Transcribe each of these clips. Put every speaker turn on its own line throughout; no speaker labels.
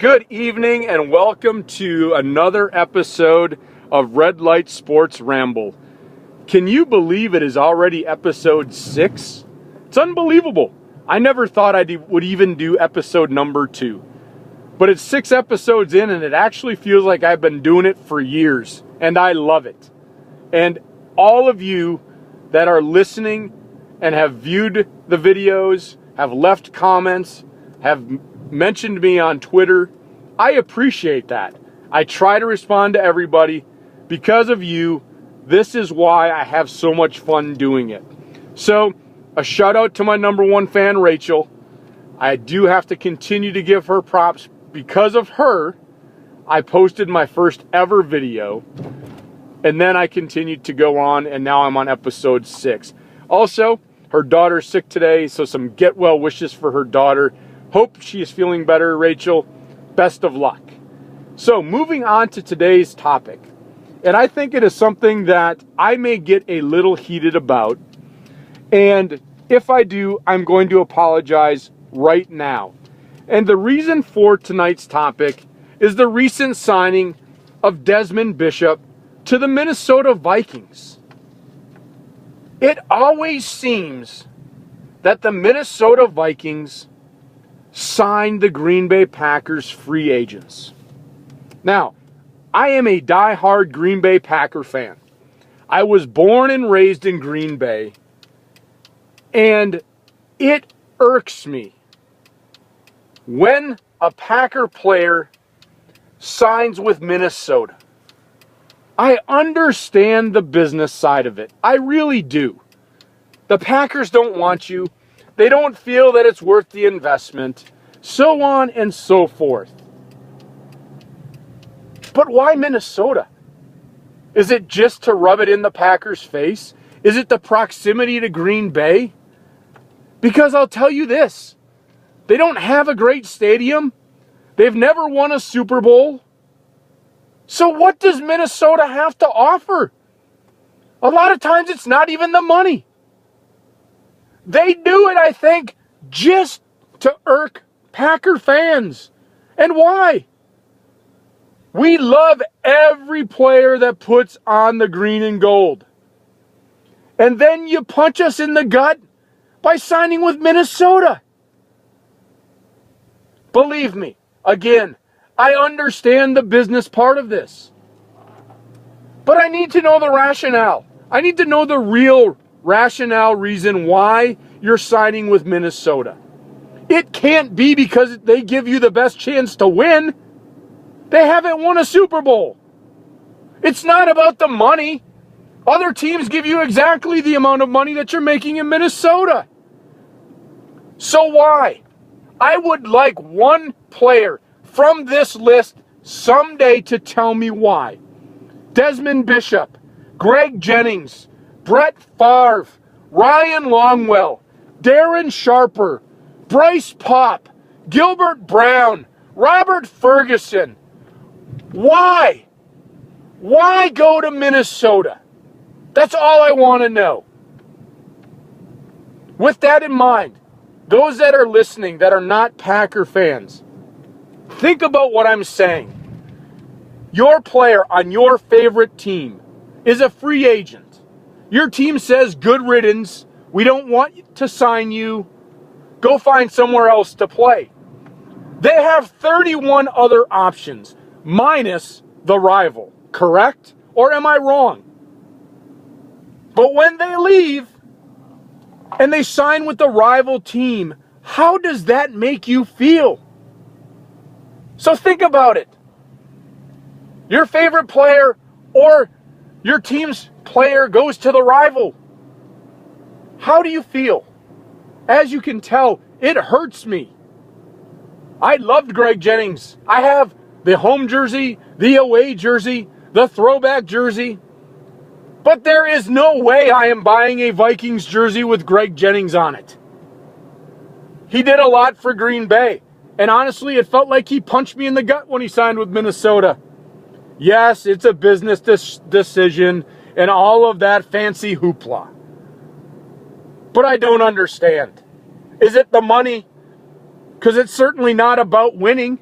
Good evening and welcome to another episode of Light Sports Ramble. Can you believe it is already episode 6? It's unbelievable. I never thought I would even do episode number 2. But it's 6 episodes in and it actually feels like I've been doing it for years. And I love it. And all of you that are listening and have viewed the videos, have left comments, have mentioned me on Twitter, I appreciate that. I try to respond to everybody. Because of you, this is why I have so much fun doing it. So, a shout out to my number one fan, Rachel. I do have to continue to give her props. Because of her, I posted my first ever video. And then I continued to go on, and now I'm on episode 6. Also, her daughter's sick today, so some get well wishes for her daughter. Hope she is feeling better, Rachel. Best of luck. So, moving on to today's topic. And I think it is something that I may get a little heated about. And if I do, I'm going to apologize right now. And the reason for tonight's topic is the recent signing of Desmond Bishop to the Minnesota Vikings. It always seems that the Minnesota Vikings signed the Green Bay Packers free agents. Now, I am a diehard Green Bay Packer fan. I was born and raised in Green Bay, and it irks me when a Packer player signs with Minnesota. I understand the business side of it. I really do. The Packers don't want you. They don't feel that it's worth the investment, so on and so forth. But why Minnesota? Is it just to rub it in the Packers' face? Is it the proximity to Green Bay? Because I'll tell you this, they don't have a great stadium. They've never won a Super Bowl. So what does Minnesota have to offer? A lot of times it's not even the money. They do it, I think, just to irk Packer fans. And why? We love every player that puts on the green and gold. And then you punch us in the gut by signing with Minnesota. Believe me, again, I understand the business part of this. But I need to know the rationale. I need to know the real rationale reason why you're signing with Minnesota. It can't be because they give you the best chance to win. They haven't won a Super Bowl. It's not about the money. Other teams give you exactly the amount of money that you're making in Minnesota. So why? I would like one player from this list someday to tell me why. Desmond Bishop, Greg Jennings, Brett Favre, Ryan Longwell, Darren Sharper, Bryce Popp, Gilbert Brown, Robert Ferguson. Why? Why go to Minnesota? That's all I want to know. With that in mind, those that are listening that are not Packer fans, think about what I'm saying. Your player on your favorite team is a free agent. Your team says, good riddance. We don't want to sign you. Go find somewhere else to play. They have 31 other options, minus the rival, correct? Or am I wrong? But when they leave and they sign with the rival team, how does that make you feel? So think about it. Your favorite player or your team's player goes to the rival. How do you feel? As you can tell, it hurts me. I loved Greg Jennings. I have the home jersey, the away jersey, the throwback jersey. But there is no way I am buying a Vikings jersey with Greg Jennings on it. He did a lot for Green Bay. And honestly, it felt like he punched me in the gut when he signed with Minnesota. Yes, it's a business decision and all of that fancy hoopla. But I don't understand. Is it the money? Because it's certainly not about winning.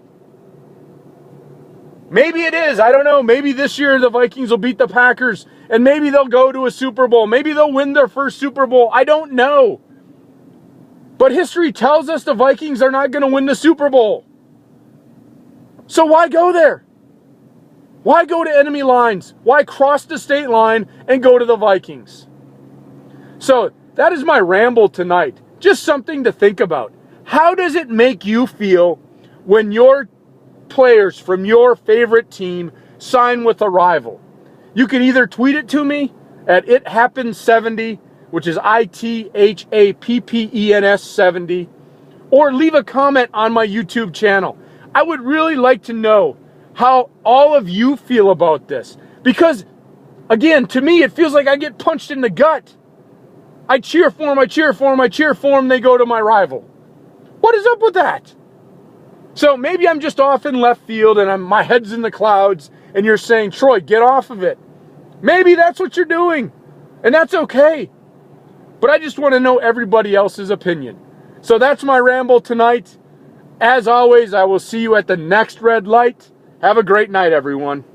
Maybe it is. I don't know. Maybe this year the Vikings will beat the Packers and maybe they'll go to a Super Bowl. Maybe they'll win their first Super Bowl. I don't know. But history tells us the Vikings are not going to win the Super Bowl. So why go there? Why go to enemy lines? Why cross the state line and go to the Vikings? So that is my ramble tonight. Just something to think about. How does it make you feel when your players from your favorite team sign with a rival? You can either tweet it to me at ithappens70, which is ITHAPPENS 70, or leave a comment on my YouTube channel. I would really like to know how all of you feel about this. Because, again, to me, it feels like I get punched in the gut. I cheer for them, I cheer for them, I cheer for them, they go to my rival. What is up with that? So maybe I'm just off in left field and my head's in the clouds and you're saying, Troy, get off of it. Maybe that's what you're doing, and that's okay. But I just want to know everybody else's opinion. So that's my ramble tonight. As always, I will see you at the next red light. Have a great night, everyone.